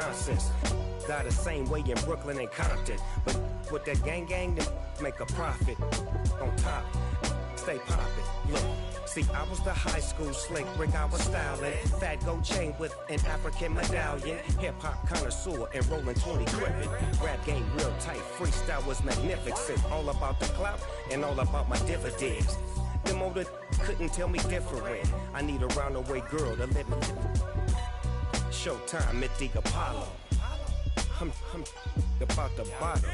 nonsense. Got the same way in Brooklyn and Compton. But with that gang, they make a profit. On top, stay poppin'. Look. See, I was the high school slick Rick, I was styling. Fat gold chain with an African medallion. Hip-hop connoisseur and rolling 20 gripping. Rap game real tight, freestyle was magnificent. All about the clout and all about my dividends. Them older couldn't tell me different. I need a roundaway girl to let me Showtime at the Apollo. I'm about the bottle.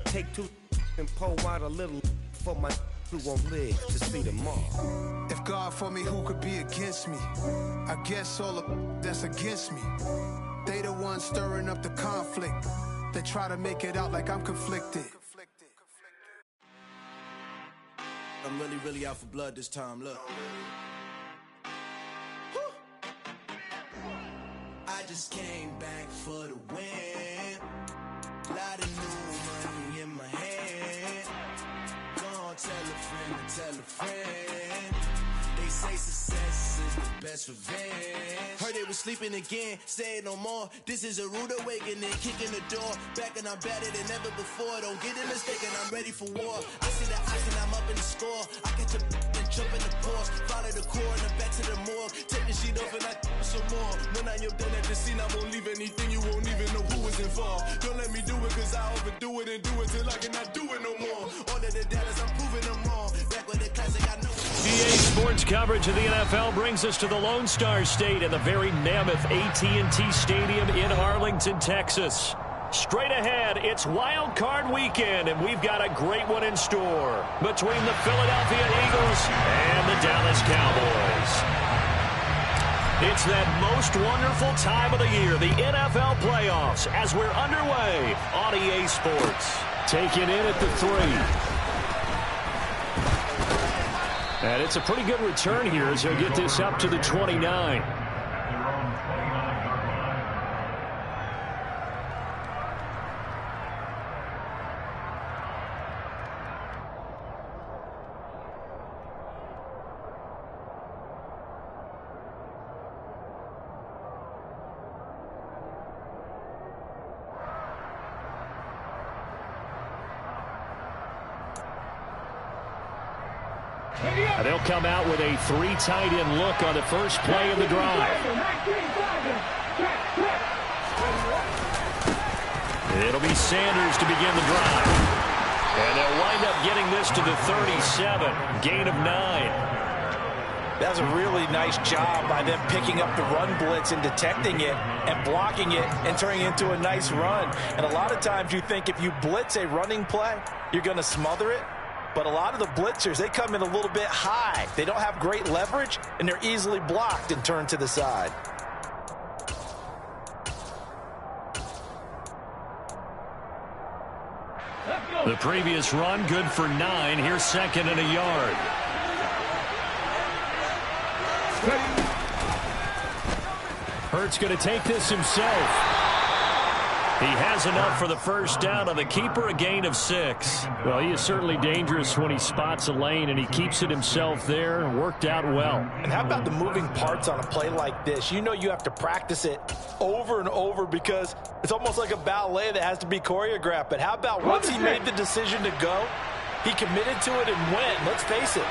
Take two and pour out a little for my who won't live to see tomorrow. If God for me, who could be against me? I guess all the that's against me. They the ones stirring up the conflict. They try to make it out like I'm conflicted. I'm really out for blood this time, look. I just came back for the win. Lot of new money in my hand. Tell a friend. They say success is the best revenge. Heard they was sleeping again, say it no more. This is a rude awakening, kicking the door. Back and I'm better than ever before. Don't get it mistaken, I'm ready for war. I see the action, I'm up in the score. I catch a and jump in the course. Follow the core and then back to the morgue. Take the sheet off and I some more. When I am done at the scene, I won't leave anything. You won't even know who is involved. Don't let me do it, cause I overdo it and do it till I cannot do it no more. All of the data's I'm proving them wrong. Back with the classic, I know. EA Sports coverage of the NFL brings us to the Lone Star State and the very mammoth AT&T Stadium in Arlington, Texas. Straight ahead, it's Wild Card Weekend, and we've got a great one in store between the Philadelphia Eagles and the Dallas Cowboys. It's that most wonderful time of the year, the NFL playoffs, as we're underway on EA Sports. Taking in at the 3. And it's a pretty good return here as he'll get this up to the 29. They'll come out with a 3 tight end look on the first play of the drive. It'll be Sanders to begin the drive. And they'll wind up getting this to the 37. Gain of 9. That's a really nice job by them picking up the run blitz and detecting it and blocking it and turning it into a nice run. And a lot of times you think if you blitz a running play, you're going to smother it. But a lot of the blitzers, they come in a little bit high. They don't have great leverage, and they're easily blocked and turned to the side. The previous run, good for 9. Here's second and a yard. Hurts going to take this himself. He has enough for the first down on the keeper, a gain of 6. Well, he is certainly dangerous when he spots a lane, and he keeps it himself there and worked out well. And how about the moving parts on a play like this? You know you have to practice it over and over because it's almost like a ballet that has to be choreographed. But how about once he made the decision to go, he committed to it and went. Let's face it,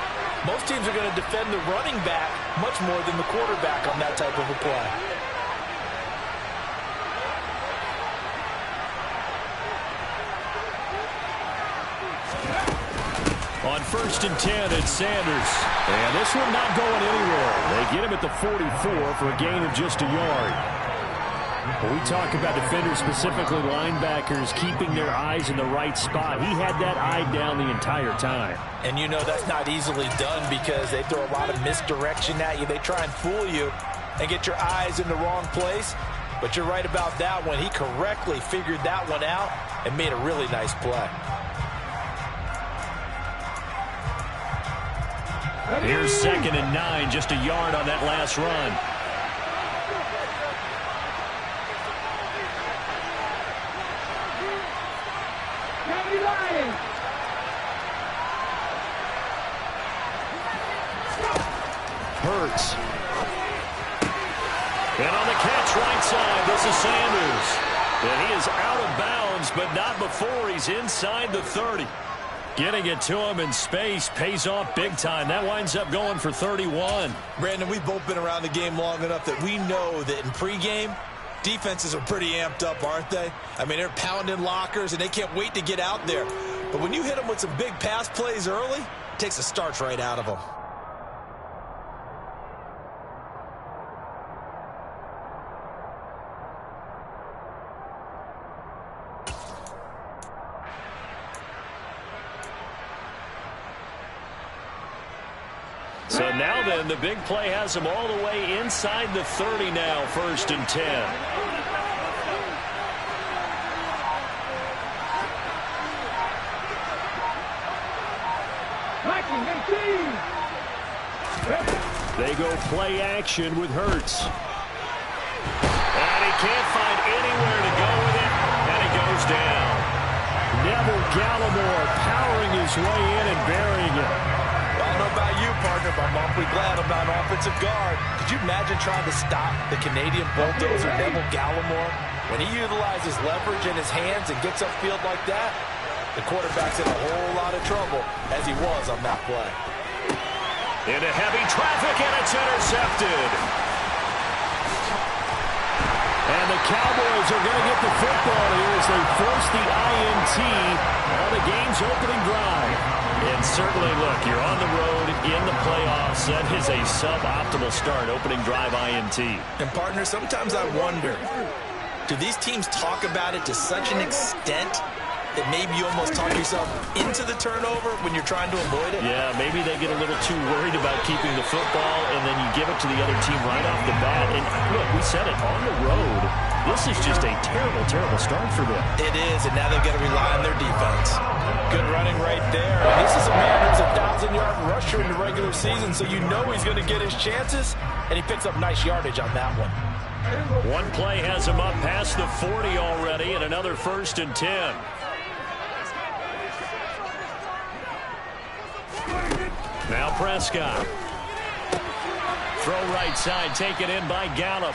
most teams are going to defend the running back much more than the quarterback on that type of a play. On first and 10, it's Sanders. And this one not going anywhere. They get him at the 44 for a gain of just a yard. When we talk about defenders, specifically linebackers, keeping their eyes in the right spot, he had that eye down the entire time. And you know that's not easily done because they throw a lot of misdirection at you. They try and fool you and get your eyes in the wrong place. But you're right about that one. He correctly figured that one out and made a really nice play. Here's second and 9, just a yard on that last run. Hurts. And on the catch right side, this is Sanders. but not before he's inside the 30. Getting it to him in space pays off big time. That winds up going for 31. Brandon, we've both been around the game long enough that we know that in pregame, defenses are pretty amped up, aren't they? I mean, they're pounding lockers, and they can't wait to get out there. But when you hit them with some big pass plays early, it takes the starch right out of them. So now then, the big play has him all the way inside the 30 now, 1st and 10. They go play action with Hurts. And he can't find anywhere to go with it, and it goes down. Neville Gallimore powering his way in and burying it. I don't know about you, partner, but I'm awfully glad I'm not an offensive guard. Could you imagine trying to stop the Canadian bulldozer Neville Gallimore? When he utilizes leverage in his hands and gets upfield like that, the quarterback's in a whole lot of trouble, as he was on that play. Into heavy traffic, and it's intercepted. And the Cowboys are going to get the football here as they force the INT on the game's opening drive. And certainly, look, you're on the road in the playoffs. That is a suboptimal start, opening drive INT. And, partner, sometimes I wonder, do these teams talk about it to such an extent that maybe you almost talk yourself into the turnover when you're trying to avoid it? Yeah, maybe they get a little too worried about keeping the football, and then you give it to the other team right off the bat. And, look, we said it, on the road, this is just a terrible, terrible start for them. It is, and now they've got to rely on their defense. Good running right there. And this is a man who's a 1,000-yard rusher in the regular season, so you know he's going to get his chances, and he picks up nice yardage on that one. One play has him up past the 40 already, and another 1st and 10. Now Prescott. Throw right side, taken in by Gallup.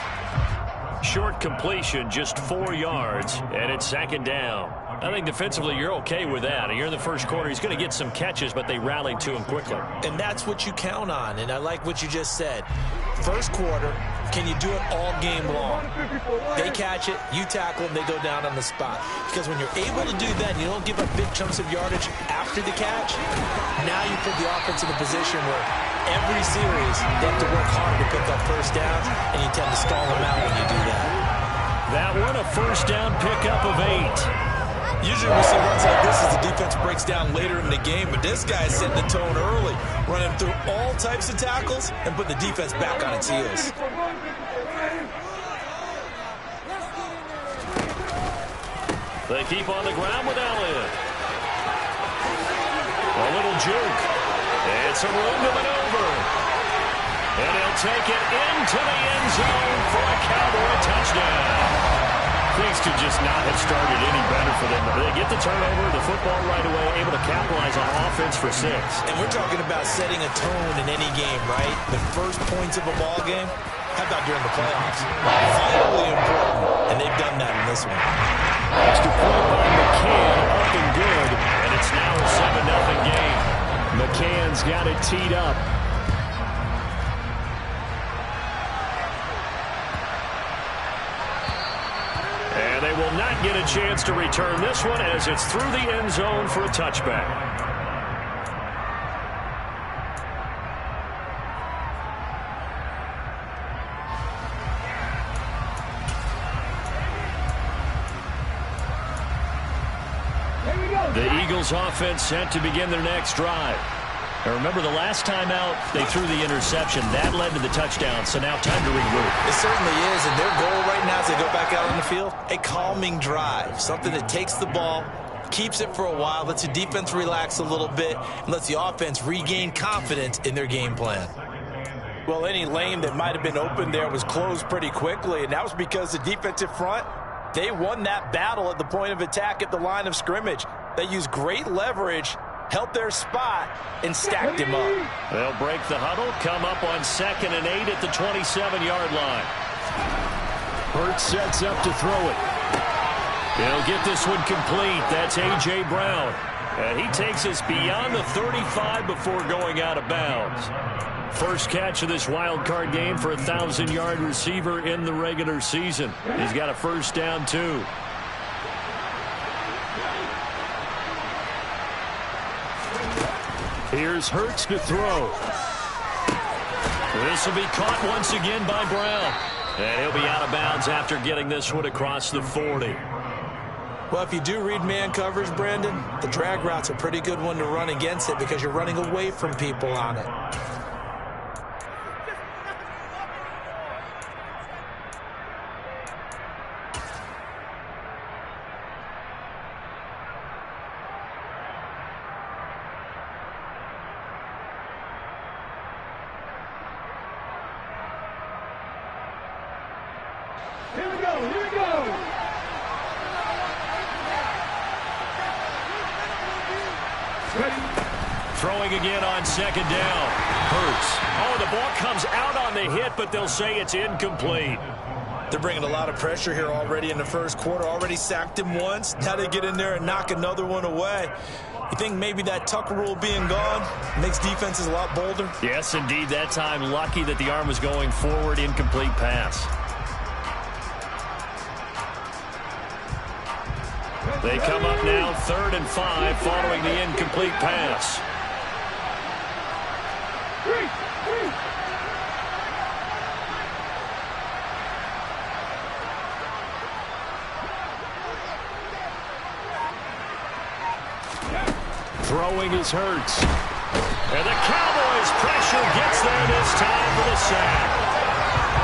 Short completion, just 4 yards, and it's 2nd down. I think defensively you're okay with that. Here in the first quarter, he's going to get some catches, but they rallied to him quickly. And that's what you count on, and I like what you just said. First quarter, can you do it all game long? They catch it, you tackle them, they go down on the spot. Because when you're able to do that, and you don't give up big chunks of yardage after the catch, now you put the offense in a position where every series they have to work hard to pick up first downs, and you tend to stall them out when you do that. That one, a first down pickup of 8. Usually we see runs like this as the defense breaks down later in the game, but this guy is setting the tone early, running through all types of tackles and put the defense back on its heels. They keep on the ground with Elliott. A little juke. It's a room to maneuver. And he'll take it into the end zone for a Cowboy touchdown. Things could just not have started any better for them. They get the turnover, the football right away, able to capitalize on offense for 6. And we're talking about setting a tone in any game, right? The first points of a ball game, how about during the playoffs? Vitally important, and they've done that in this one. Extra point by McCann, up and good, and it's now a 7-0 game. McCann's got it teed up. And they will not get a chance to return this one as it's through the end zone for a touchback. The Eagles offense set to begin their next drive. Now remember, the last time out, they threw the interception. That led to the touchdown, so now time to regroup. It certainly is, and their goal right now as they go back out on the field, a calming drive, something that takes the ball, keeps it for a while, lets the defense relax a little bit, and lets the offense regain confidence in their game plan. Well, any lane that might have been open there was closed pretty quickly, and that was because the defensive front, they won that battle at the point of attack at the line of scrimmage. They used great leverage, held their spot, and stacked him up. They'll break the huddle, come up on 2nd and 8 at the 27-yard line. Hurts sets up to throw it. He'll get this one complete. That's A.J. Brown. And he takes us beyond the 35 before going out of bounds. First catch of this wild card game for a 1,000-yard receiver in the regular season. He's got a first down, too. Here's Hurts to throw. This will be caught once again by Brown. And he'll be out of bounds after getting this one across the 40. Well, if you do read man coverage, Brandon, the drag route's a pretty good one to run against it because you're running away from people on it. Here we go. Throwing again on second down. Hurts. Oh, the ball comes out on the hit, but they'll say it's incomplete. They're bringing a lot of pressure here already in the first quarter. Already sacked him once. Now they get in there and knock another one away. You think maybe that Tucker rule being gone makes defenses a lot bolder? Yes, indeed. That time, lucky that the arm was going forward. Incomplete pass. They come up now 3rd and 5 following the incomplete pass. Throwing is Hurts. And the Cowboys' pressure gets there this time for the sack.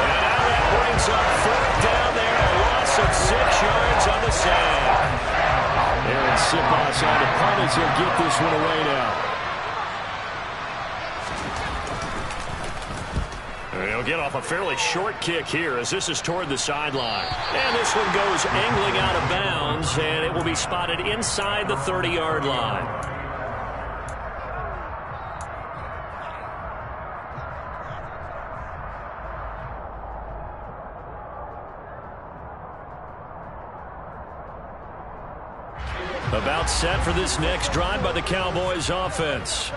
And now that brings up 4th down there, a loss of 6 yards on the sack. Aaron Siposs on the punt as he'll get this one away now. He'll get off a fairly short kick here as this is toward the sideline. And this one goes angling out of bounds, and it will be spotted inside the 30-yard line. About set for this next drive by the Cowboys offense.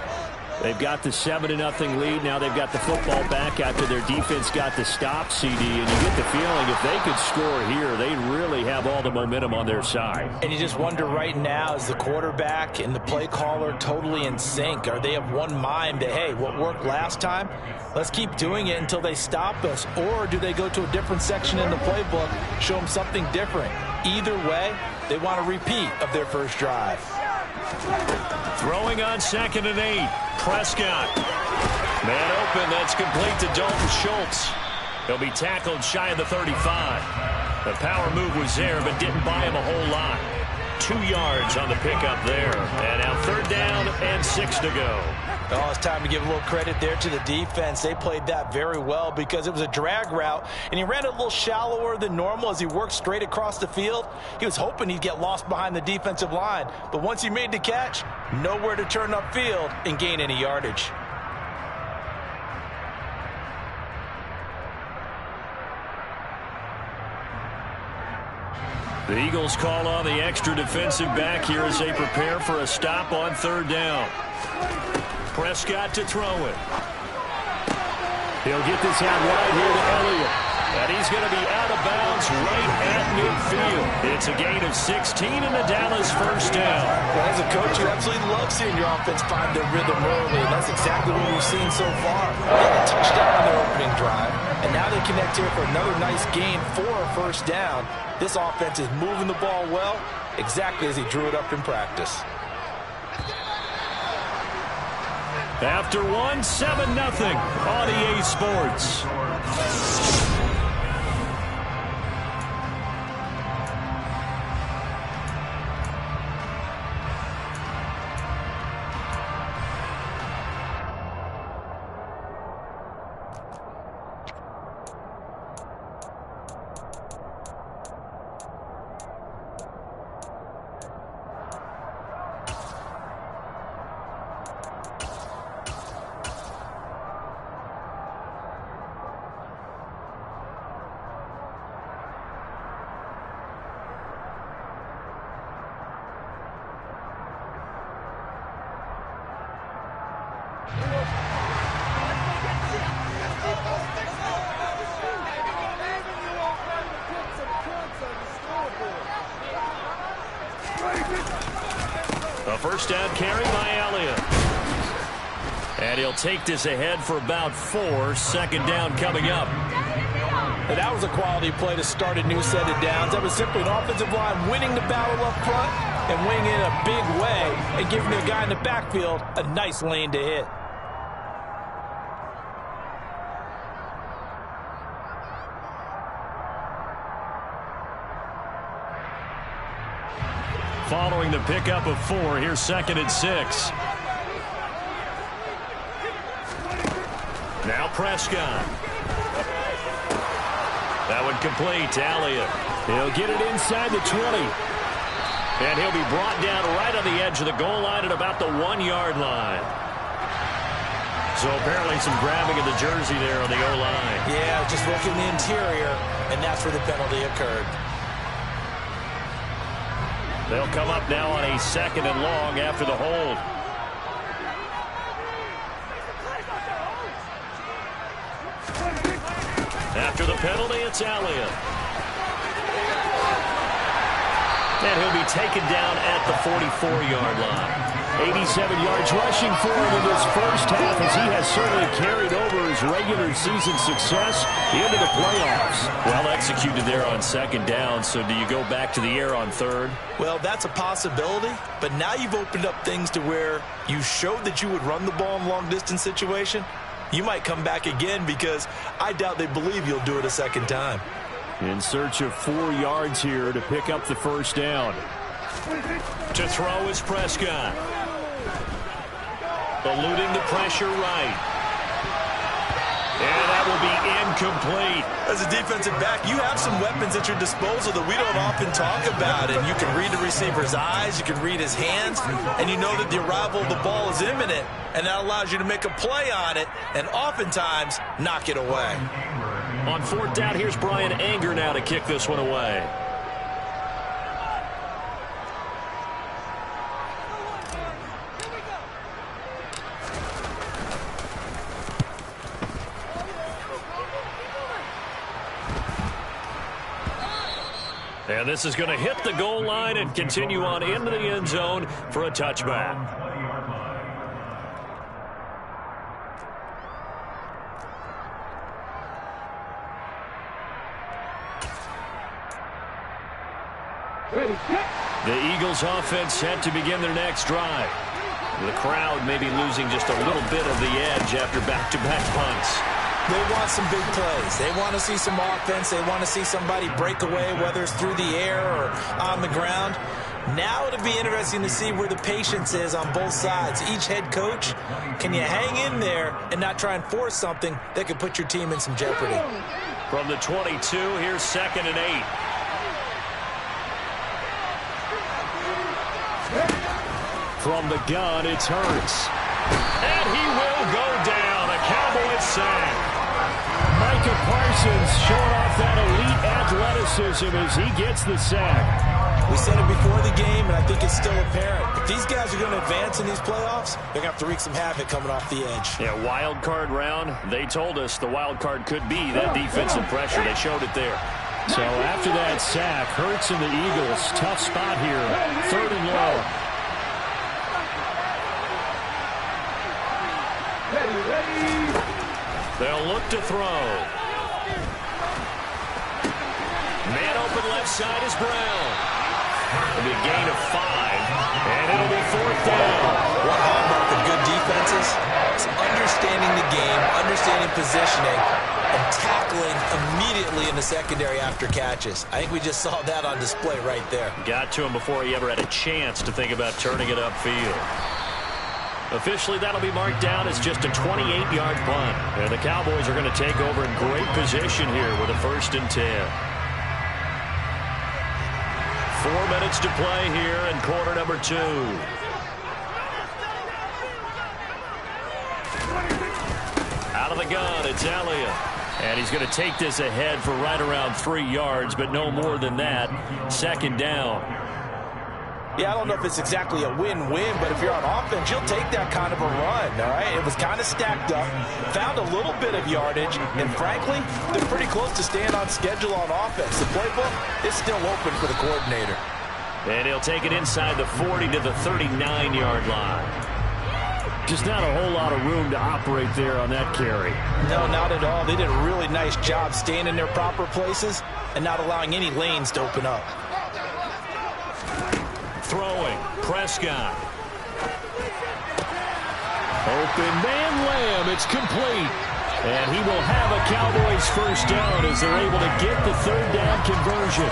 They've got the 7-0 lead. Now they've got the football back after their defense got the stop, CD. And you get the feeling if they could score here, they really have all the momentum on their side. And you just wonder right now, is the quarterback and the play caller totally in sync? Are they of one mind that, hey, what worked last time, let's keep doing it until they stop us? Or do they go to a different section in the playbook, show them something different? Either way, they want a repeat of their first drive. Throwing on 2nd and 8. Prescott. Man open. That's complete to Dalton Schultz. He'll be tackled shy of the 35. The power move was there, but didn't buy him a whole lot. 2 yards on the pickup there. And now 3rd down and 6 to go. Oh, it's time to give a little credit there to the defense. They played that very well because it was a drag route, and he ran a little shallower than normal as he worked straight across the field. He was hoping he'd get lost behind the defensive line, but once he made the catch, nowhere to turn upfield and gain any yardage. The Eagles call on the extra defensive back here as they prepare for a stop on 3rd down. Prescott to throw it. He'll get this out right here to Elliott. And he's going to be out of bounds right at midfield. It's a gain of 16 and the Dallas first down. Well, as a coach, you absolutely love seeing your offense find their rhythm early, and that's exactly what we've seen so far. They had a touchdown on their opening drive, and now they connect here for another nice gain for a first down. This offense is moving the ball well, exactly as he drew it up in practice. After 7-0 on EA Sports. A first down carry by Elliott. And he'll take this ahead for about 4. Second down coming up. And that was a quality play to start a new set of downs. That was simply an offensive line winning the battle up front and winning in a big way and giving the guy in the backfield a nice lane to hit. Following the pickup of 4, here's 2nd and 6. Now Prescott. That one complete to Elliott. He'll get it inside the 20. And he'll be brought down right on the edge of the goal line at about the 1-yard line. So apparently some grabbing of the jersey there on the O-line. Yeah, just working the interior, and that's where the penalty occurred. They'll come up now on a 2nd and long after the hold. After the penalty, it's Elliott. And he'll be taken down at the 44-yard line. 87 yards rushing for him in this first half, as he has certainly carried over his regular season success into the playoffs. Well executed there on 2nd down, so do you go back to the air on 3rd? Well, that's a possibility, but now you've opened up things to where you showed that you would run the ball in long-distance situation. You might come back again, because I doubt they believe you'll do it a 2nd time. In search of 4 yards here to pick up the first down. To throw is Prescott. Eluding the pressure right. And that will be incomplete. As a defensive back, you have some weapons at your disposal that we don't often talk about. And you can read the receiver's eyes, you can read his hands, and you know that the arrival of the ball is imminent. And that allows you to make a play on it and oftentimes knock it away. On 4th down, here's Brian Anger now to kick this one away. And this is going to hit the goal line and continue on into the end zone for a touchback. The Eagles offense set to begin their next drive. The crowd may be losing just a little bit of the edge after back-to-back punts. They want some big plays. They want to see some offense. They want to see somebody break away, whether it's through the air or on the ground. Now it'll be interesting to see where the patience is on both sides. Each head coach, can you hang in there and not try and force something that could put your team in some jeopardy? From the 22, here's 2nd and 8. From the gun, it's Hurts. And he will go down. A Cowboys sack. Micah Parsons showing off that elite athleticism as he gets the sack. We said it before the game, and I think it's still apparent. If these guys are going to advance in these playoffs, they're going to have to wreak some havoc coming off the edge. Yeah, wild card round. They told us the wild card could be that defensive pressure. They showed it there. So after that sack, Hurts and the Eagles, tough spot here. 3rd and long. They'll look to throw. Man open left side is Brown. It'll be a gain of 5, and it'll be 4th down. One hallmark of good defenses is understanding the game, understanding positioning, and tackling immediately in the secondary after catches. I think we just saw that on display right there. Got to him before he ever had a chance to think about turning it upfield. Officially, that'll be marked down as just a 28-yard punt. And the Cowboys are going to take over in great position here with a 1st and 10. 4 minutes to play here in quarter number 2. Out of the gun, it's Elliott. And he's going to take this ahead for right around 3 yards, but no more than that. 2nd down. Yeah, I don't know if it's exactly a win-win, but if you're on offense, you'll take that kind of a run, all right? It was kind of stacked up, found a little bit of yardage, and frankly, they're pretty close to staying on schedule on offense. The playbook is still open for the coordinator. And he'll take it inside the 40 to the 39-yard line. Just not a whole lot of room to operate there on that carry. No, not at all. They did a really nice job staying in their proper places and not allowing any lanes to open up. Throwing, Prescott. Open man Lamb, it's complete. And he will have a Cowboys first down as they're able to get the third down conversion.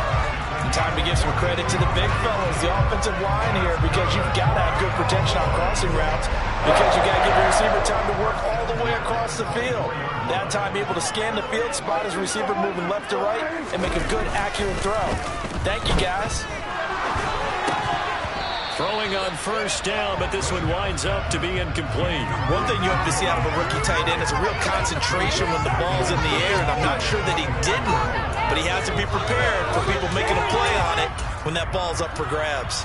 Time to give some credit to the big fellas, the offensive line here, because you've got to have good protection on crossing routes, because you've got to give the receiver time to work all the way across the field. That time able to scan the field, spot his receiver moving left to right, and make a good, accurate throw. Thank you, guys. Throwing on first down, but this one winds up to be incomplete. One thing you have to see out of a rookie tight end is a real concentration when the ball's in the air, and I'm not sure that he didn't, but he has to be prepared for people making a play on it when that ball's up for grabs.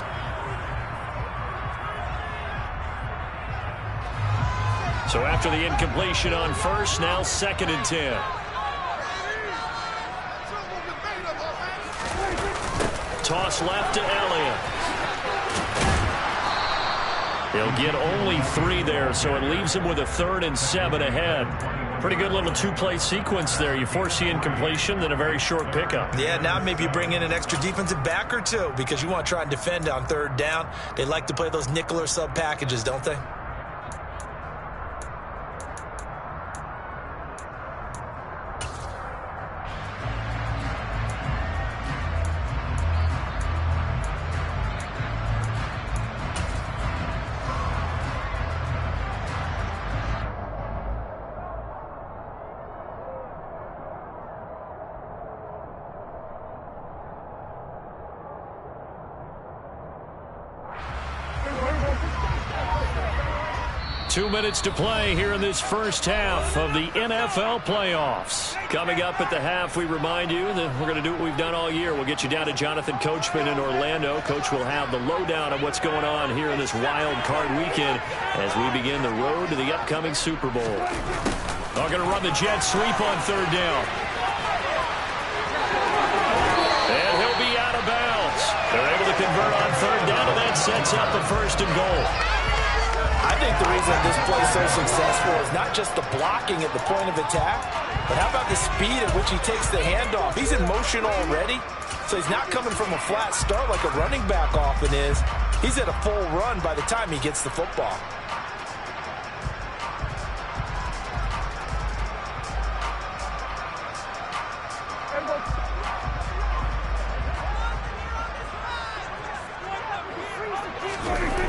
So after the incompletion on first, now 2nd and 10. Toss left to Elliott. He'll get only 3 there, so it leaves him with a 3rd and 7 ahead. Pretty good little 2-play sequence there. You force the incompletion, then a very short pickup. Yeah, now maybe you bring in an extra defensive back or two because you want to try and defend on 3rd down. They like to play those nickel or sub packages, don't they? Two minutes to play here in this first half of the NFL playoffs. Coming up at the half, we remind you that we're going to do what we've done all year. We'll get you down to Jonathan Coachman in Orlando. Coach will have the lowdown on what's going on here in this wild card weekend as we begin the road to the upcoming Super Bowl. They're going to run the jet sweep on 3rd down. And he'll be out of bounds. They're able to convert on 3rd down, and that sets up the 1st and goal. I think the reason this play is so successful is not just the blocking at the point of attack, but how about the speed at which he takes the handoff? He's in motion already, so he's not coming from a flat start like a running back often is. He's at a full run by the time he gets the football.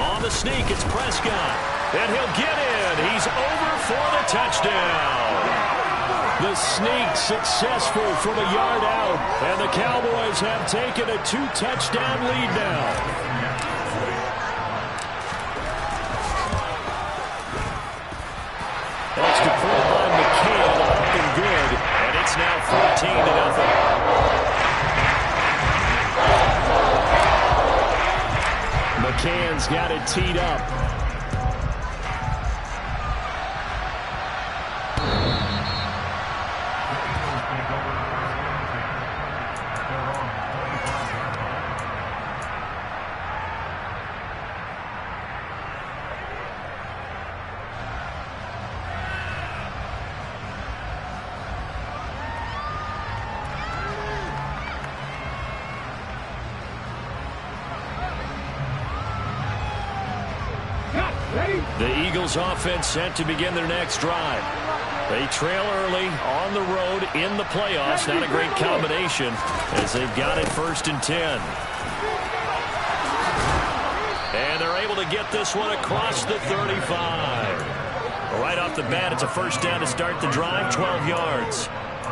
On the sneak, it's Prescott. And he'll get in. He's over for the touchdown. The sneak successful from a yard out. And the Cowboys have taken a 2-touchdown lead now. That's deployed by McCann, up and good. And it's now 14-0. McCann's got it teed up. The Eagles offense set to begin their next drive. They trail early on the road in the playoffs. Not a great combination as they've got it 1st and 10. And they're able to get this one across the 35. Right off the bat, it's a 1st down to start the drive, 12 yards.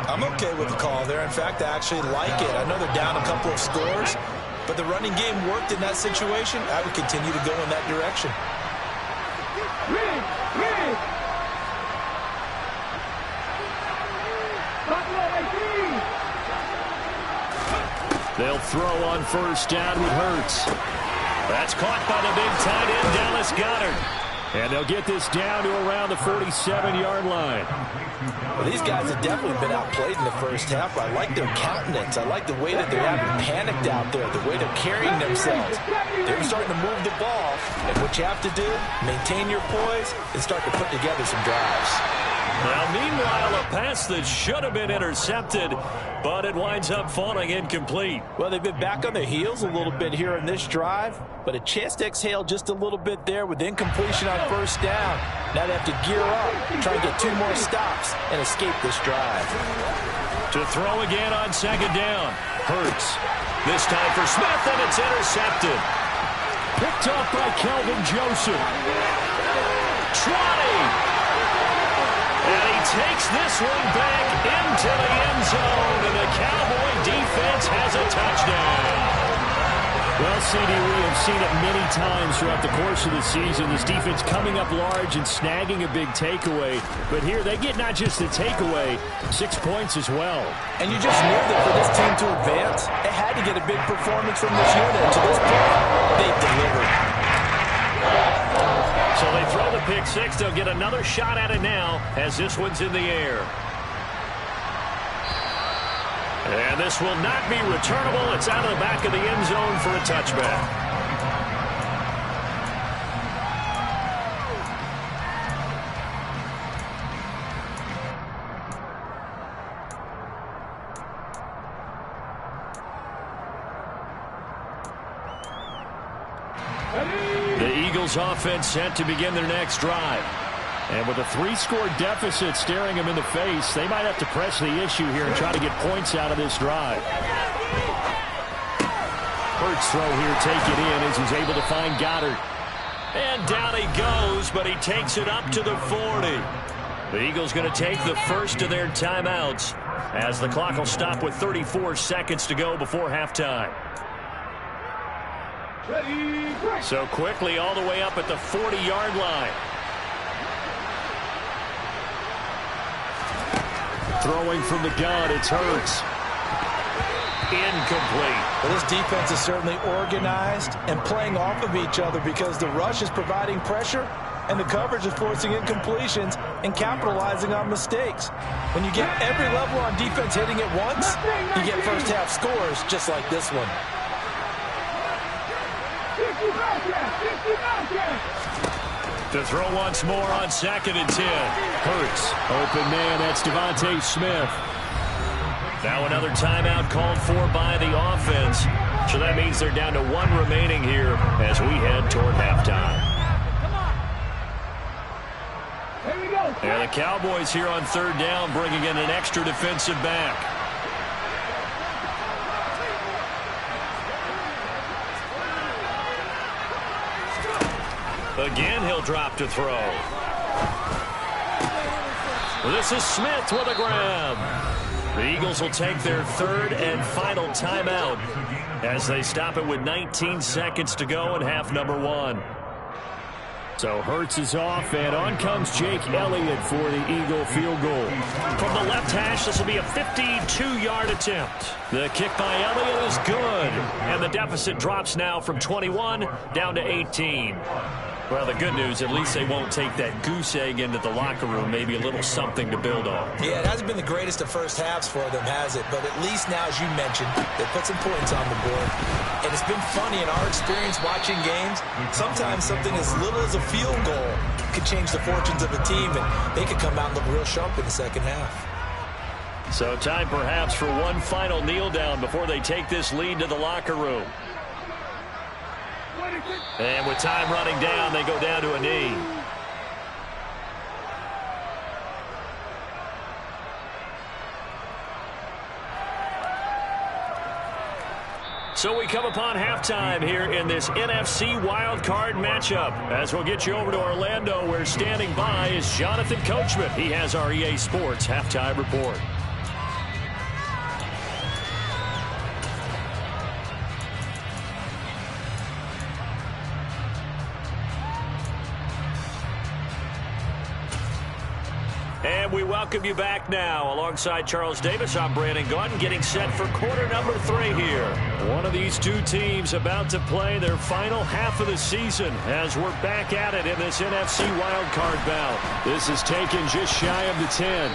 I'm okay with the call there. In fact, I actually like it. I know they're down a couple of scores, but the running game worked in that situation. I would continue to go in that direction. They'll throw on 1st down with Hurts. That's caught by the big tight end, Dallas Goedert. And they'll get this down to around the 47-yard line. Well, these guys have definitely been outplayed in the first half. I like their countenance. I like the way that they haven't panicked out there, the way they're carrying themselves. They're starting to move the ball. And what you have to do, maintain your poise and start to put together some drives. Now, meanwhile, a pass that should have been intercepted, but it winds up falling incomplete. Well, they've been back on their heels a little bit here in this drive, but a chance to exhale just a little bit there with incompletion on first down. Now they have to gear up, try and get 2 more stops, and escape this drive. To throw again on second down. Hurts. This time for Smith, and it's intercepted. Picked up by Kelvin Joseph. Trotty. And he takes this one back into the end zone, and the Cowboy defense has a touchdown. Well, CD, we have seen it many times throughout the course of the season. This defense coming up large and snagging a big takeaway. But here they get not just the takeaway, 6 points as well. And you just knew that for this team to advance, it had to get a big performance from this unit. To this point, they delivered. So they throw the pick six. They'll get another shot at it now as this one's in the air. And this will not be returnable. It's out of the back of the end zone for a touchback. Offense set to begin their next drive. And with a 3-score deficit staring them in the face, they might have to press the issue here and try to get points out of this drive. Hurts throw here, take it in as he's able to find Goddard. And down he goes, but he takes it up to the 40. The Eagles going to take the first of their timeouts as the clock will stop with 34 seconds to go before halftime. So quickly all the way up at the 40-yard line. Throwing from the gun, it's Hurts. Incomplete. Well, this defense is certainly organized and playing off of each other because the rush is providing pressure and the coverage is forcing incompletions and capitalizing on mistakes. When you get every level on defense hitting it once, you get first-half scores just like this one. To throw once more on 2nd and 10. Hurts. Open man, that's Devontae Smith. Now another timeout called for by the offense. So that means they're down to 1 remaining here as we head toward halftime. And the Cowboys here on 3rd down bringing in an extra defensive back. Again, he'll drop to throw. This is Smith with a grab. The Eagles will take their 3rd and final timeout as they stop it with 19 seconds to go in half number 1. So Hurts is off, and on comes Jake Elliott for the Eagle field goal. From the left hash, this will be a 52-yard attempt. The kick by Elliott is good, and the deficit drops now from 21 down to 18. Well, the good news, at least they won't take that goose egg into the locker room. Maybe a little something to build on. Yeah, it hasn't been the greatest of first halves for them, has it? But at least now, as you mentioned, they put some points on the board. And it's been funny in our experience watching games. Sometimes something as little as a field goal could change the fortunes of a team, and they could come out and look real sharp in the second half. So time perhaps for one final kneel down before they take this lead to the locker room. And with time running down, they go down to a knee. So we come upon halftime here in this NFC wildcard matchup. As we'll get you over to Orlando, where standing by is Jonathan Coachman. He has our EA Sports halftime report. And And we welcome you back now. Alongside Charles Davis, I'm Brandon Gaudin, getting set for quarter number 3 here. One of these two teams about to play their final half of the season as we're back at it in this NFC wildcard bout. This is taken just shy of the 10.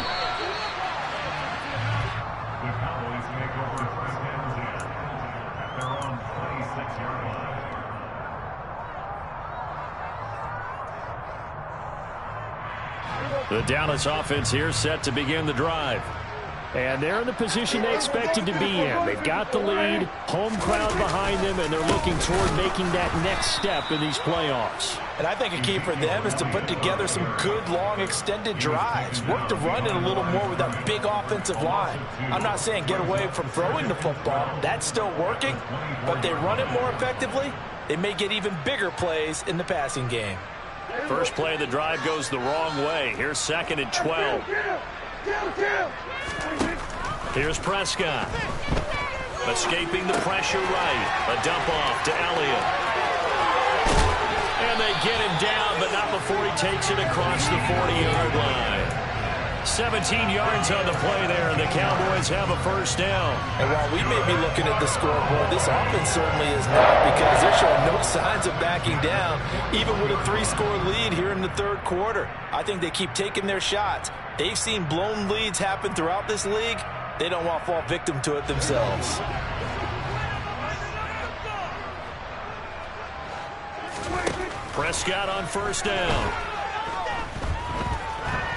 The Dallas offense here set to begin the drive. And they're in the position they expected to be in. They've got the lead, home crowd behind them, and they're looking toward making that next step in these playoffs. And I think a key for them is to put together some good, long, extended drives. Work to run it a little more with that big offensive line. I'm not saying get away from throwing the football. That's still working. But if they run it more effectively, they may get even bigger plays in the passing game. First play of the drive goes the wrong way. Here's 2nd and 12. Here's Prescott. Escaping the pressure right. A dump off to Elliott. And they get him down, but not before he takes it across the 40-yard line. 17 yards on the play there, and the Cowboys have a first down. And while we may be looking at the scoreboard, this offense certainly is not, because they're showing no signs of backing down, even with a 3-score lead here in the third quarter. I think they keep taking their shots. They've seen blown leads happen throughout this league. They don't want to fall victim to it themselves. Prescott on first down.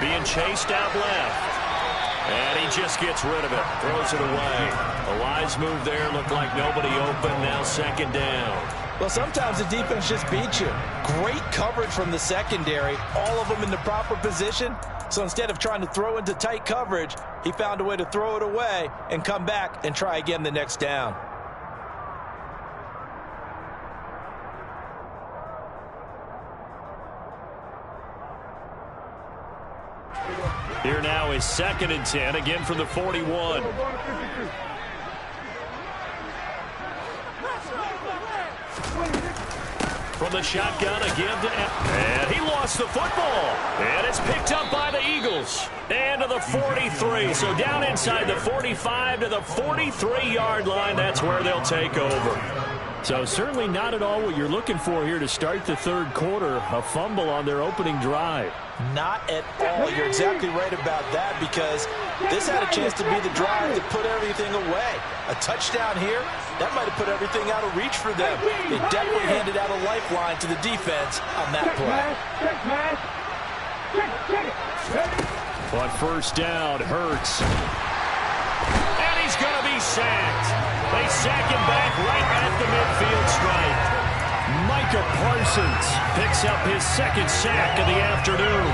Being chased out left. And he just gets rid of it. Throws it away. A wise move there. Looked like nobody open. Now 2nd down. Well, sometimes the defense just beats you. Great coverage from the secondary. All of them in the proper position. So instead of trying to throw into tight coverage, he found a way to throw it away and come back and try again the next down. Here now is 2nd and 10, again from the 41. From the shotgun again to... And he lost the football. And it's picked up by the Eagles. And to the 43. So down inside the 45 to the 43-yard line. That's where they'll take over. So certainly not at all what you're looking for here to start the third quarter. A fumble on their opening drive. Not at all. You're exactly right about that, because this had a chance to be the drive to put everything away. A touchdown here, that might have put everything out of reach for them. They definitely handed out a lifeline to the defense on that play. On first down, Hurts. And he's going to be sacked. They sack him back right at the midfield stripe. Micah Parsons picks up his 2nd sack of the afternoon.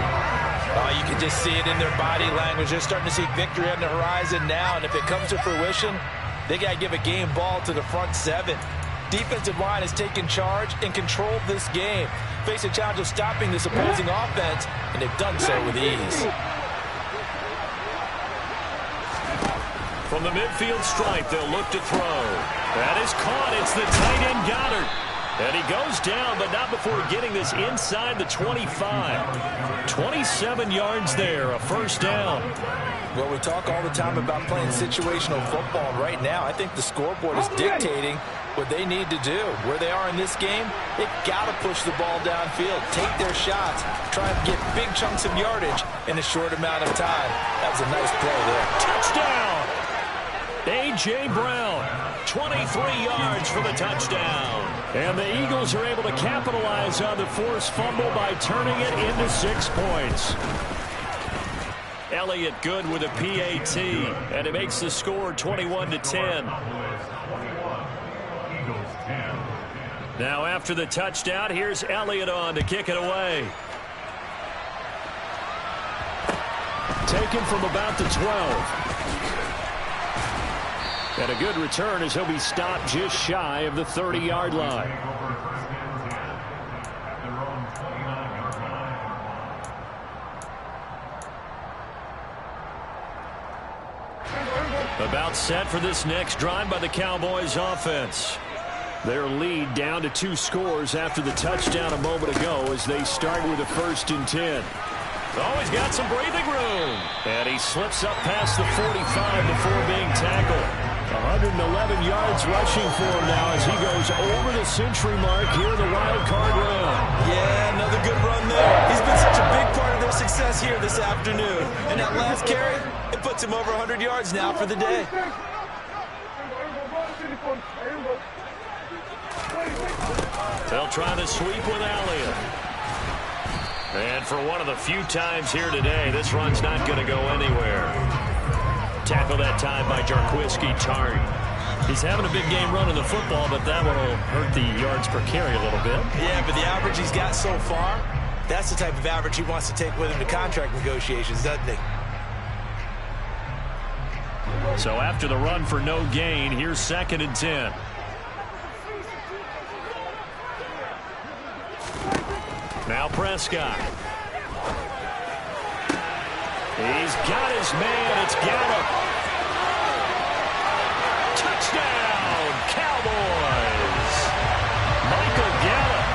Oh, you can just see it in their body language. They're starting to see victory on the horizon now, and if it comes to fruition, they got to give a game ball to the front 7. Defensive line has taken charge and controlled this game. Face a challenge of stopping this opposing offense, and they've done so with ease. From the midfield stripe, they'll look to throw. That is caught. It's the tight end Goddard. And he goes down, but not before getting this inside the 25. 27 yards there, a first down. Well, we talk all the time about playing situational football. Right now, I think the scoreboard is dictating what they need to do. Where they are in this game, they've got to push the ball downfield, take their shots, try and get big chunks of yardage in a short amount of time. That was a nice play there. Touchdown! A.J. Brown, 23 yards for the touchdown. And the Eagles are able to capitalize on the forced fumble by turning it into 6 points. Elliott good with a PAT, and it makes the score 21-10. Now after the touchdown, here's Elliott on to kick it away. Taken from about the 12. And a good return as he'll be stopped just shy of the 30-yard line. About set for this next drive by the Cowboys offense. Their lead down to 2 scores after the touchdown a moment ago as they start with a 1st and 10. Oh, he's got some breathing room. And he slips up past the 45 before being tackled. 111 yards rushing for him now as he goes over the century mark here in the wild card round. Yeah, another good run there. He's been such a big part of their success here this afternoon. And that last carry, it puts him over 100 yards now for the day. They'll try the sweep with Elliott. And for one of the few times here today, this run's not going to go anywhere. Tackle that time by Jarquiski Tartt. He's having a big game running the football, but that one will hurt the yards per carry a little bit. Yeah, but the average he's got so far, that's the type of average he wants to take with him to contract negotiations, doesn't he? So after the run for no gain, here's 2nd and 10. Now Prescott. He's got his man. It's Gallup. Touchdown, Cowboys. Michael Gallup,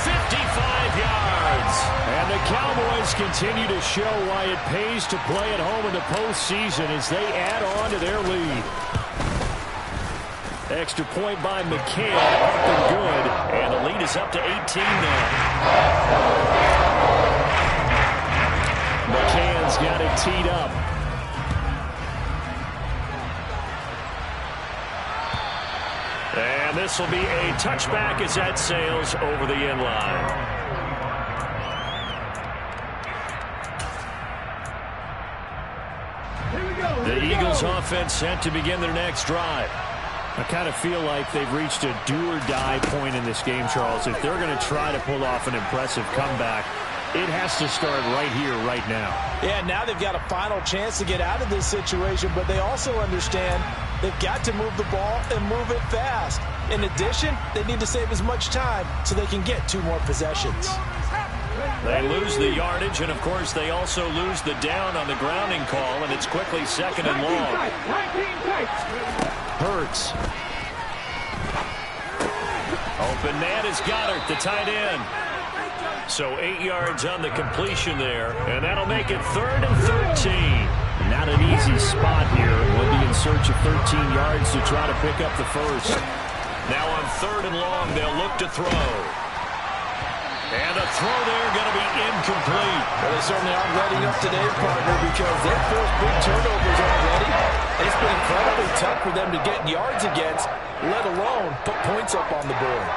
55 yards. And the Cowboys continue to show why it pays to play at home in the postseason as they add on to their lead. Extra point by McCann, up and good, and the lead is up to 18 now. McCann's got it teed up. And this will be a touchback as that sails over the end line. The Eagles offense set to begin their next drive. I kind of feel like they've reached a do-or-die point in this game, Charles. If they're going to try to pull off an impressive comeback, it has to start right here, right now. Yeah, now they've got a final chance to get out of this situation, but they also understand they've got to move the ball and move it fast. In addition, they need to save as much time so they can get 2 more possessions. They lose the yardage, and of course they also lose the down on the grounding call, and it's quickly 2nd and long. Hurts. Open man is Goddard, the tight end. So 8 yards on the completion there, and that'll make it 3rd and 13. Not an easy spot here. We'll be in search of 13 yards to try to pick up the first. Now on 3rd and long, they'll look to throw. And a throw there going to be incomplete. Well, they certainly aren't letting up today, partner, because they've forced big turnovers already. It's been incredibly tough for them to get yards against, let alone put points up on the board.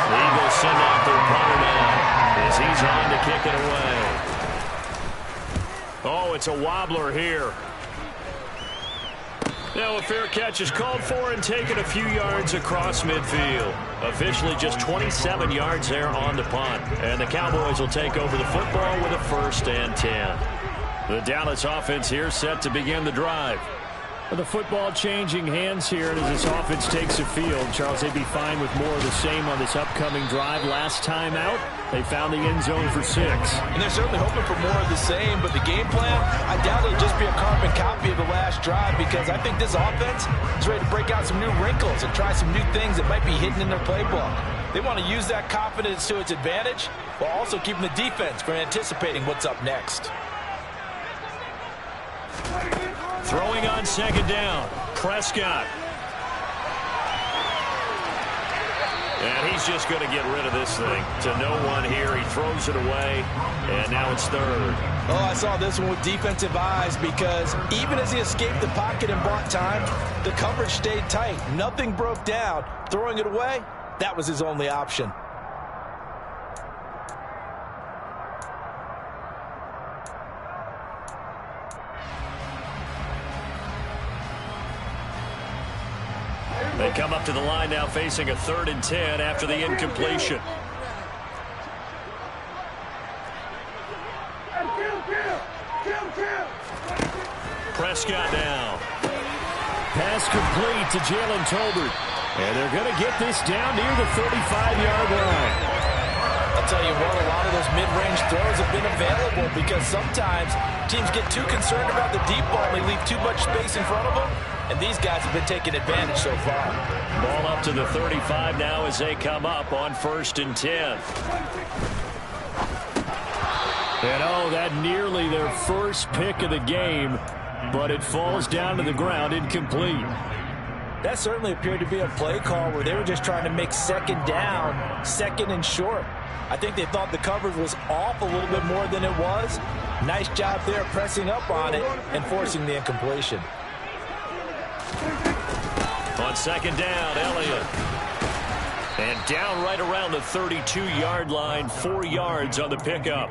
The Eagles send out their punter now as he's on to kick it away. Oh, it's a wobbler here. Now a fair catch is called for and taken a few yards across midfield. Officially just 27 yards there on the punt. And the Cowboys will take over the football with a 1st and 10. The Dallas offense here set to begin the drive. The football changing hands here, and as this offense takes the field, Charles, they'd be fine with more of the same on this upcoming drive. Last time out, they found the end zone for 6. And they're certainly hoping for more of the same, but the game plan, I doubt it'll just be a carbon copy of the last drive, because I think this offense is ready to break out some new wrinkles and try some new things that might be hidden in their playbook. They want to use that confidence to its advantage, while also keeping the defense from anticipating what's up next. Throwing on 2nd down, Prescott. And he's just going to get rid of this thing to no one here. He throws it away, and now it's 3rd. Oh, I saw this one with defensive eyes, because even as he escaped the pocket and bought time, the coverage stayed tight. Nothing broke down. Throwing it away, that was his only option. They come up to the line now facing a 3rd and 10 after the incompletion. Prescott now. Pass complete to Jalen Tolbert. And they're going to get this down near the 35-yard line. I'll tell you what, a lot of those mid-range throws have been available, because sometimes teams get too concerned about the deep ball and they leave too much space in front of them. And these guys have been taking advantage so far. Ball up to the 35 now as they come up on 1st and 10. And oh, that nearly their first pick of the game, but it falls down to the ground incomplete. That certainly appeared to be a play call where they were just trying to make second down, second and short. I think they thought the coverage was off a little bit more than it was. Nice job there pressing up on it and forcing the incompletion. On second down, Elliott. And down right around the 32-yard line, 4 yards on the pickup.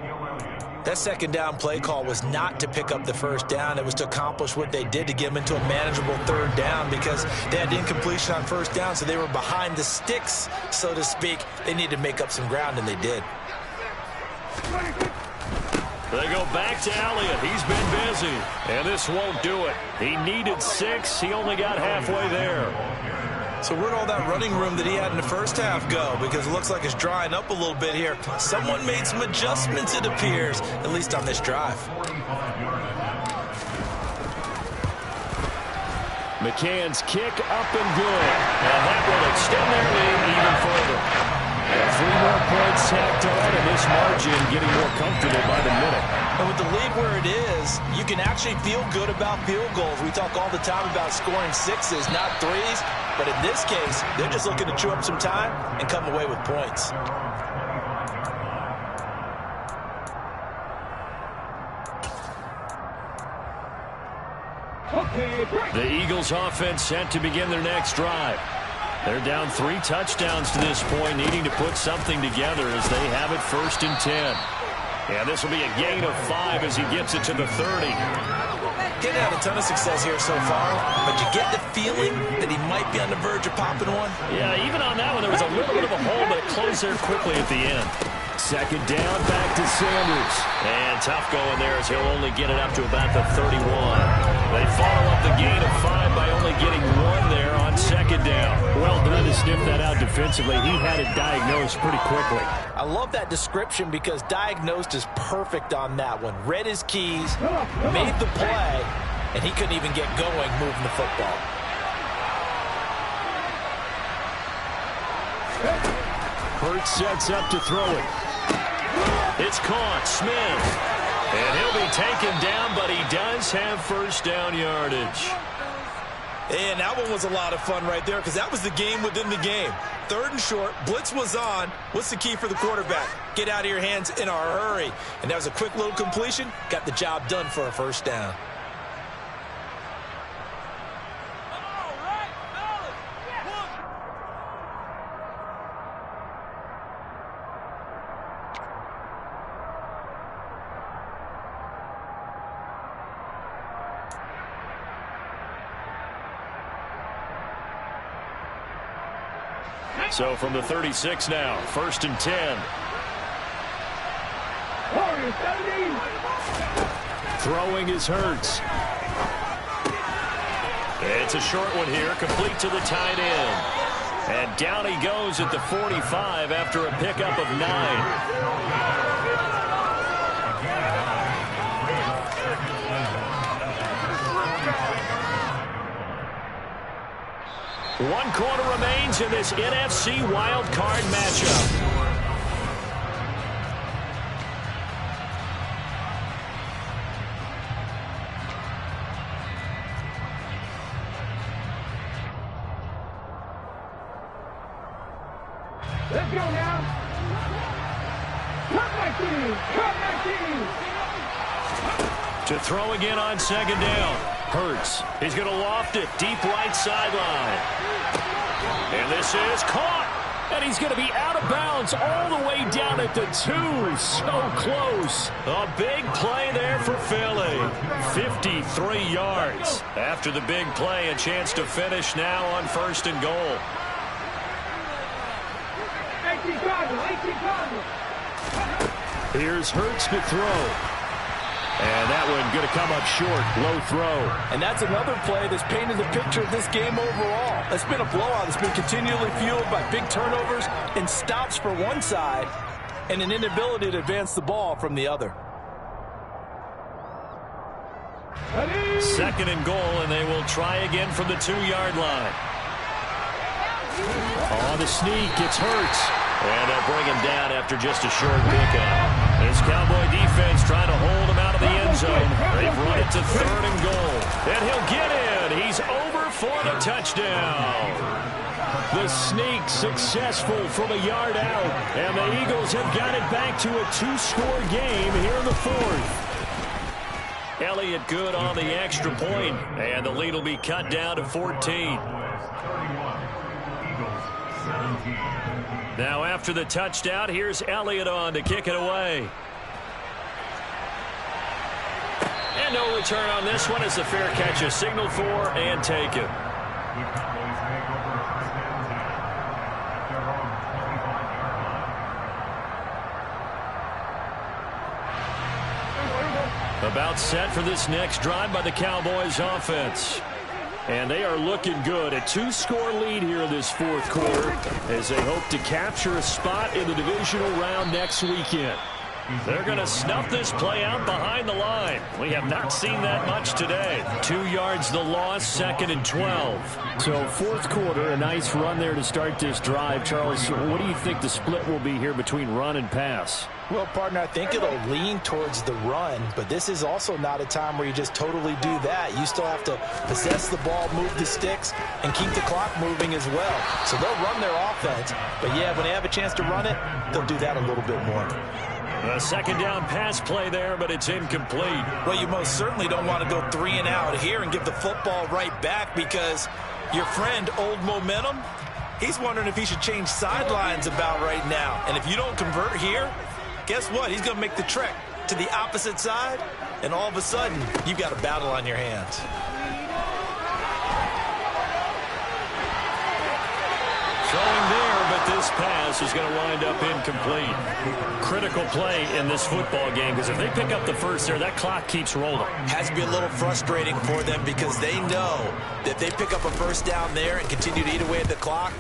That second down play call was not to pick up the first down. It was to accomplish what they did to get them into a manageable third down because they had incompletion on first down, so they were behind the sticks, so to speak. They needed to make up some ground, and they did. They go back to Elliott. He's been busy, and this won't do it. He needed 6. He only got halfway there. So where'd all that running room that he had in the first half go? Because it looks like it's drying up a little bit here. Someone made some adjustments, it appears, at least on this drive. McCann's kick up and good. And that will extend their lead even further. 3 more points tacked on, and this margin getting more comfortable by the minute. And with the lead where it is, you can actually feel good about field goals. We talk all the time about scoring 6s, not 3s. But in this case, they're just looking to chew up some time and come away with points. The Eagles offense set to begin their next drive. They're down 3 touchdowns to this point, needing to put something together as they have it 1st and 10. And this will be a gain of 5 as he gets it to the 30. Getting had a ton of success here so far, but you get the feeling that he might be on the verge of popping one. Yeah, even on that one, there was a little bit of a hole, but it closed there quickly at the end. Second down, back to Sanders. And tough going there as he'll only get it up to about the 31. They follow up the gain of 5 by only getting 1 there on second down. Well done to sniff that out defensively. He had it diagnosed pretty quickly. I love that description because diagnosed is perfect on that one. Read his keys, made the play, and he couldn't even get going moving the football. Hurts sets up to throw it. It's caught. Smith. And he'll be taken down, but he does have first down yardage. And that one was a lot of fun right there because that was the game within the game. 3rd and short, blitz was on. What's the key for the quarterback? Get out of your hands in a hurry. And that was a quick little completion. Got the job done for a first down. So from the 36 now, 1st and 10. Throwing is Hurts. It's a short one here, complete to the tight end. And down he goes at the 45 after a pickup of 9. 1 quarter remains in this NFC wild card matchup. Let's go now. Cut my team. Cut my team. To throw again on second down. Hurts. He's going to loft it deep right sideline. And this is caught. And he's going to be out of bounds all the way down at the 2. So close. A big play there for Philly. 53 yards. After the big play, a chance to finish now on 1st and goal. Here's Hurts to throw. And that one going to come up short. Low throw. And that's another play that's painted the picture of this game overall. It's been a blowout. It's been continually fueled by big turnovers and stops for one side and an inability to advance the ball from the other. 2nd and goal, and they will try again from the 2-yard line. On the sneak, it's Hurts. And they'll bring him down after just a short pickup. This Cowboy defense trying to hold him out of the end zone. They've run it to 3rd and goal. And he'll get in. He's over for the touchdown. The sneak successful from a yard out. And the Eagles have got it back to a 2-score game here in the 4th. Elliott good on the extra point, and the lead will be cut down to 14. Now after the touchdown, here's Elliott on to kick it away. And no return on this one as the fair catch is signaled for and taken. About set for this next drive by the Cowboys offense. And they are looking good. A 2-score lead here in this 4th quarter as they hope to capture a spot in the divisional round next weekend. They're going to snuff this play out behind the line. We have not seen that much today. 2 yards the loss, 2nd and 12. So 4th quarter, a nice run there to start this drive. Charles, what do you think the split will be here between run and pass? Well, partner, I think it'll lean towards the run, but this is also not a time where you just totally do that. You still have to possess the ball, move the sticks, and keep the clock moving as well. So they'll run their offense, but yeah, when they have a chance to run it, they'll do that a little bit more. A 2nd down pass play there, but it's incomplete. Well, you most certainly don't want to go 3 and out here and give the football right back because your friend, Old Momentum, he's wondering if he should change sidelines about right now. And if you don't convert here, guess what? He's going to make the trek to the opposite side, and all of a sudden, you've got a battle on your hands. Throwing there, but this pass is going to wind up incomplete. Critical play in this football game because if they pick up the first there, that clock keeps rolling. Has to be a little frustrating for them because they know that if they pick up a first down there and continue to eat away at the clock,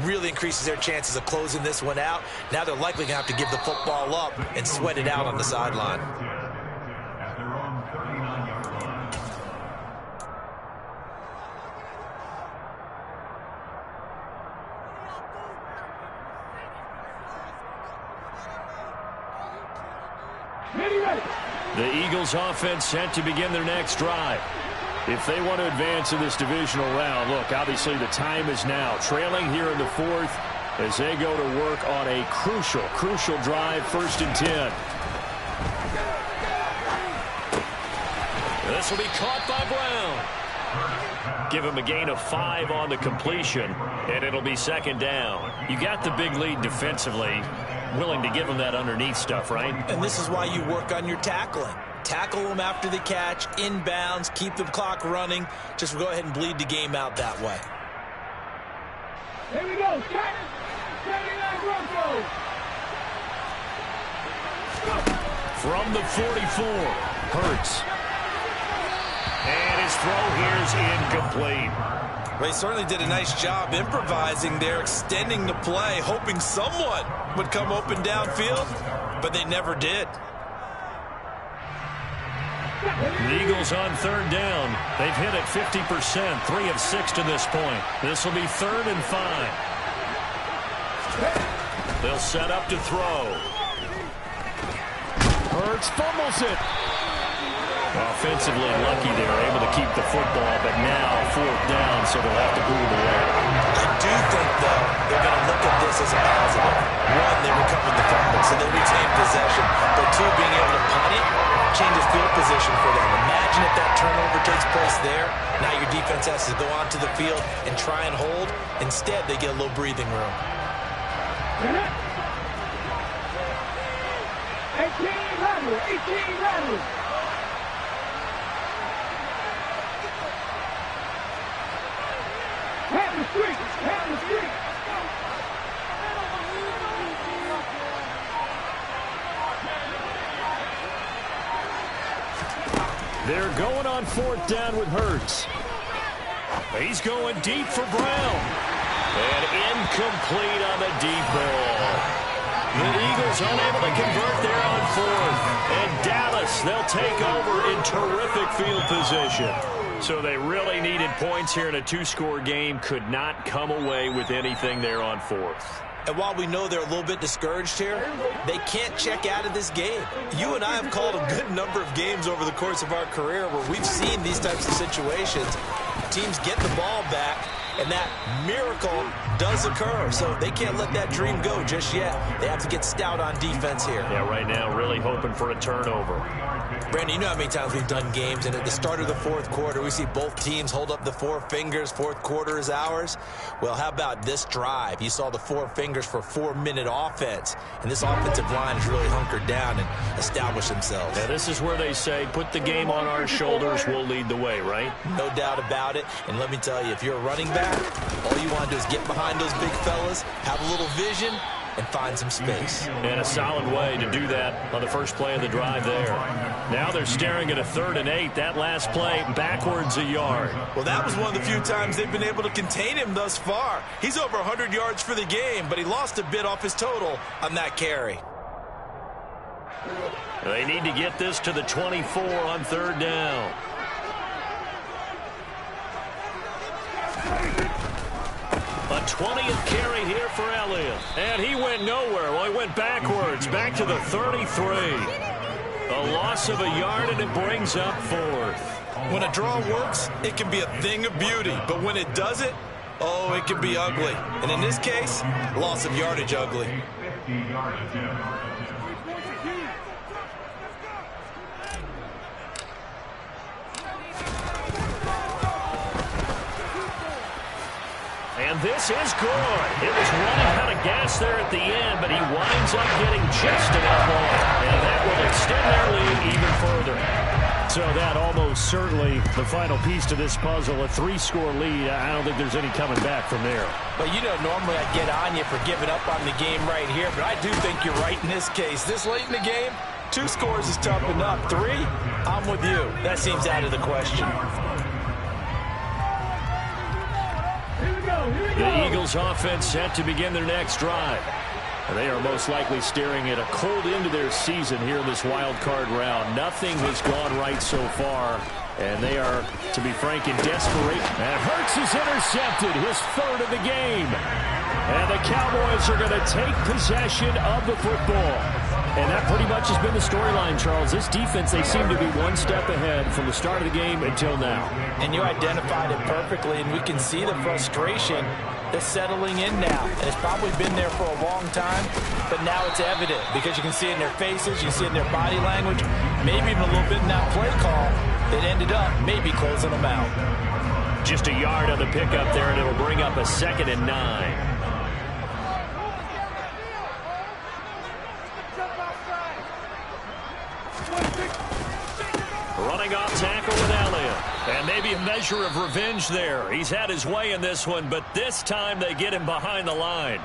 really increases their chances of closing this one out. Now they're likely going to have to give the football up and sweat it out on the sideline. The Eagles offense set to begin their next drive. If they want to advance in this divisional round, look, obviously the time is now. Trailing here in the 4th as they go to work on a crucial drive, 1st and 10. This will be caught by Brown. Give him a gain of 5 on the completion, and it'll be 2nd down. You got the big lead defensively. Willing to give him that underneath stuff, right? And this is why you work on your tackling. Tackle them after the catch, inbounds, keep the clock running. Just go ahead and bleed the game out that way. Here we go. 79 Broncos. From the 44, Hurts. And his throw here is incomplete. They certainly did a nice job improvising there, extending the play, hoping someone would come open downfield, but they never did. The Eagles on 3rd down. They've hit it 50%, 3 of 6 to this point. This will be 3rd and 5. They'll set up to throw. Hurts fumbles it. Offensively lucky they were able to keep the football, but now 4th down, so they'll have to move it away. I do think, though, they're going to look at this as a positive. 1, they recovered the fumble, so they retain possession. But 2, being able to punt it changes field position for them. Imagine if that turnover takes place there. Now your defense has to go onto the field and try and hold. Instead, they get a little breathing room. 18 rattlers. Have the street. They're going on 4th down with Hurts. He's going deep for Brown. And incomplete on the deep ball. The Eagles unable to convert there on 4th. And Dallas, they'll take over in terrific field position. So they really needed points here in a 2-score game. Could not come away with anything there on 4th. And while we know they're a little bit discouraged here, they can't check out of this game. You and I have called a good number of games over the course of our career where we've seen these types of situations. Teams get the ball back, and that miracle does occur. So they can't let that dream go just yet. They have to get stout on defense here. Yeah, right now really hoping for a turnover. Brandon, you know how many times we've done games, and at the start of the fourth quarter, we see both teams hold up the four fingers. Fourth quarter is ours. Well, how about this drive? You saw the four fingers for 4-minute offense, and this offensive line has really hunkered down and established themselves. Yeah, this is where they say, put the game on our shoulders, we'll lead the way, right? No doubt about it. And let me tell you, if you're a running back, all you want to do is get behind those big fellas, have a little vision, and find some space. And a solid way to do that on the first play of the drive there. Now they're staring at a 3rd and 8. That last play backwards a yard. Well, that was one of the few times they've been able to contain him thus far. He's over 100 yards for the game, but he lost a bit off his total on that carry. They need to get this to the 24 on 3rd down. A 20th carry here for Elliott. And he went nowhere. Well, he went backwards, back to the 33. A loss of a yard, and it brings up 4th. When a draw works, it can be a thing of beauty. But when it doesn't, oh, it can be ugly. And in this case, loss of yardage ugly. And this is good. It was running out of gas there at the end, but he winds up getting just enough on. And that will extend their lead even further. So that almost certainly the final piece to this puzzle, a 3-score lead. I don't think there's any coming back from there. But you know, normally I'd get on you for giving up on the game right here, but I do think you're right in this case. This late in the game, 2 scores is tough enough. 3, I'm with you. That seems out of the question. The Eagles offense set to begin their next drive. They are most likely staring at a cold end to their season here in this wild card round. Nothing has gone right so far, and they are, to be frank, in desperation. And Hurts is intercepted, his 3rd of the game. And the Cowboys are going to take possession of the football. And that pretty much has been the storyline, Charles. This defense, they seem to be one step ahead from the start of the game until now. And you identified it perfectly, and we can see the frustration that's settling in now. And it's probably been there for a long time, but now it's evident because you can see it in their faces, you can see it in their body language, maybe even a little bit in that play call that ended up maybe closing them out. Just a yard on the pickup there, and it'll bring up a 2nd and 9. Running off tackle with Elliott. And maybe a measure of revenge there. He's had his way in this one, but this time they get him behind the line.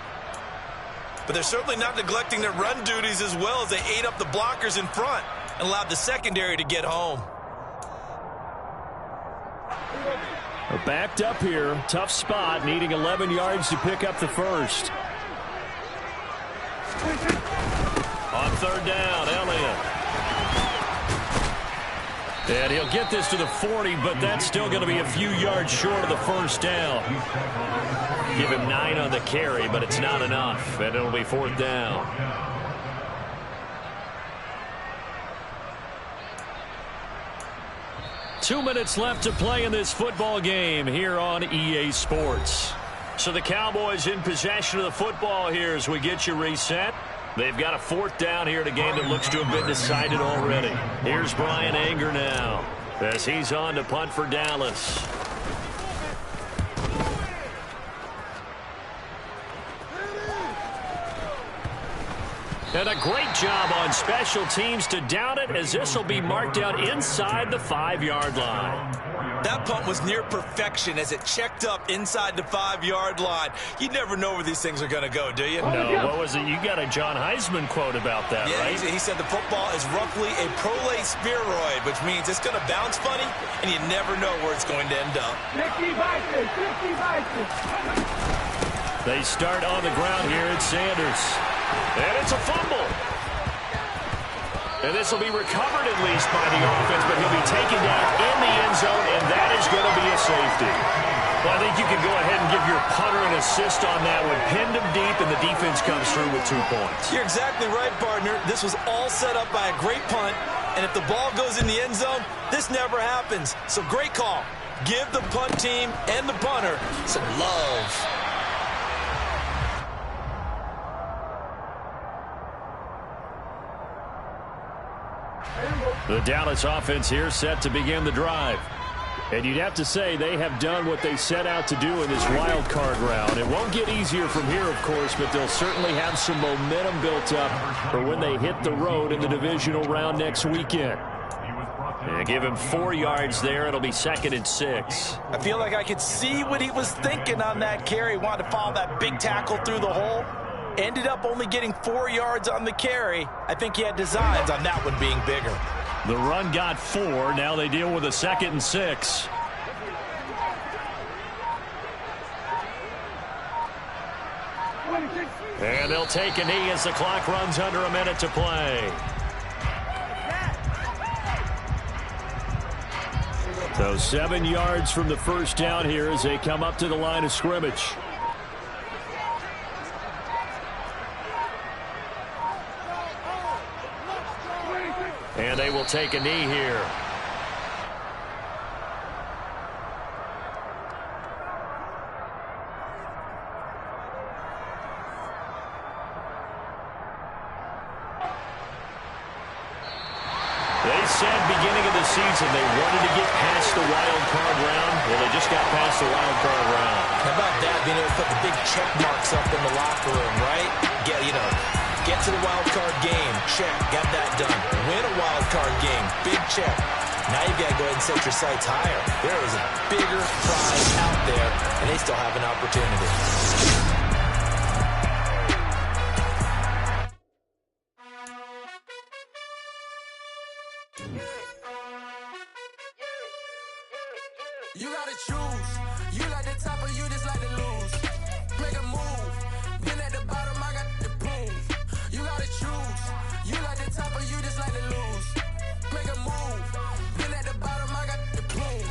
But they're certainly not neglecting their run duties as well as they ate up the blockers in front and allowed the secondary to get home. They're backed up here. Tough spot, needing 11 yards to pick up the first. On 3rd down, Elliott. And he'll get this to the 40, but that's still going to be a few yards short of the first down. Give him 9 on the carry, but it's not enough, and it'll be 4th down. Two minutes left to play in this football game here on EA Sports. So the Cowboys in possession of the football here as we get you reset. They've got a 4th down here in a game that looks to have been decided already. Here's Brian Anger now as he's on to punt for Dallas. And a great job on special teams to down it as this will be marked out inside the 5-yard line. That punt was near perfection as it checked up inside the 5-yard line. You never know where these things are going to go, do you? No, what was it? You got a John Heisman quote about that, right? He said the football is roughly a prolate spheroid, which means it's going to bounce funny, and you never know where it's going to end up. 50 Vikings, 50 Vikings. They start on the ground here at Sanders. And it's a fumble. And this will be recovered at least by the offense, but he'll be taken down in the end zone, and that is going to be a safety. Well, I think you can go ahead and give your punter an assist on that one. Pinned him deep, and the defense comes through with 2 points. You're exactly right, partner. This was all set up by a great punt, and if the ball goes in the end zone, this never happens. So great call. Give the punt team and the punter some love. The Dallas offense here set to begin the drive. And you'd have to say they have done what they set out to do in this wild card round. It won't get easier from here, of course, but they'll certainly have some momentum built up for when they hit the road in the divisional round next weekend. And give him 4 yards there. It'll be 2nd and 6. I feel like I could see what he was thinking on that carry. Wanted to follow that big tackle through the hole. Ended up only getting 4 yards on the carry. I think he had designs on that one being bigger. The run got 4. Now they deal with a 2nd and 6. And they'll take a knee as the clock runs under a minute to play. So 7 yards from the first down here as they come up to the line of scrimmage. And they will take a knee here. They said beginning of the season they wanted to get past the wild card round. Well, they just got past the wild card round. How about that, being able to put the big check marks up in the locker room, right? Get to the wild card game. Check. Got that done. Win a wild card game. Big check. Now you've got to go ahead and set your sights higher. There is a bigger prize out there, and they still have an opportunity. You gotta choose. You like the top or you just like to lose. Make a move. Been at the bottom, I got the prove. You gotta choose. You like the top or you just like to lose. Make a move. Been at the bottom, I got the prove.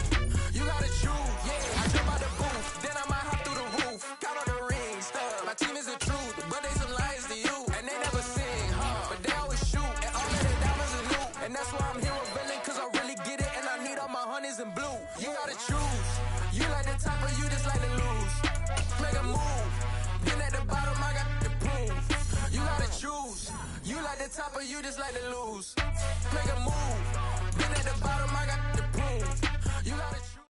You gotta choose. Yeah, I jump out the booth, then I might hop through the roof. Count on the rings, stuff. My team is the truth, but they some liars to you, and they never sing, but they always shoot, and all of their diamonds are new, and that's why I'm here revealing, cause I really get it, and I need all my honeys in blue. You gotta choose. You like the top or you just like to lose. Make a move. Been at the bottom, I got the proof. You gotta choose. You like the top or you just like to lose. Make a move. Been at the bottom, I got the proof. You gotta choose.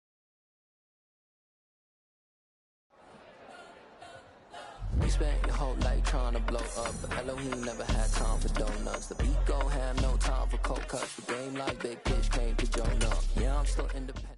We spent your whole life trying to blow up, but Elohim never had time for donuts. The beat gon' have no time for cold cuts. The game like Big Pitch came to Jonah. Yeah, I'm still independent.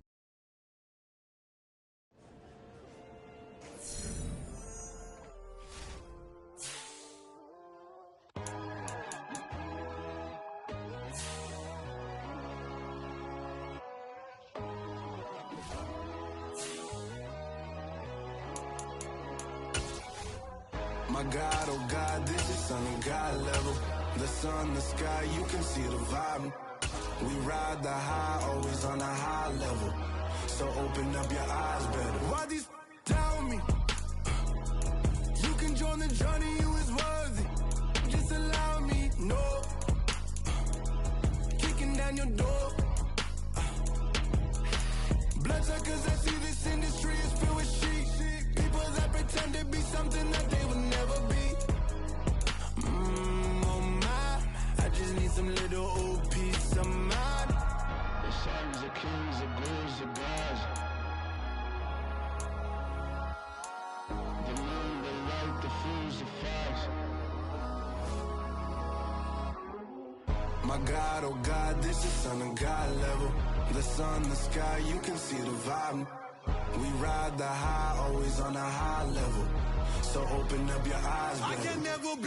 My God, oh God, this is on a God level. The sun, the sky, you can see the vibe. We ride the high, always on a high level. So open up your eyes better. Why these tell me? You can join the journey, you is worthy. Just allow me, no. Kicking down your door. Bloodsuckers, I see this industry is filled with sheep. People that pretend to be something that they will never be. Oh my, I just need some little old peace of mind. The sons of kings, the bulls, the gods. The moon, the light, the fools, the facts. My God, oh God, this is on a God level. The sun, the sky, you can see the vibe. We ride the high, always on a high level. So open up your eyes, baby. I can never be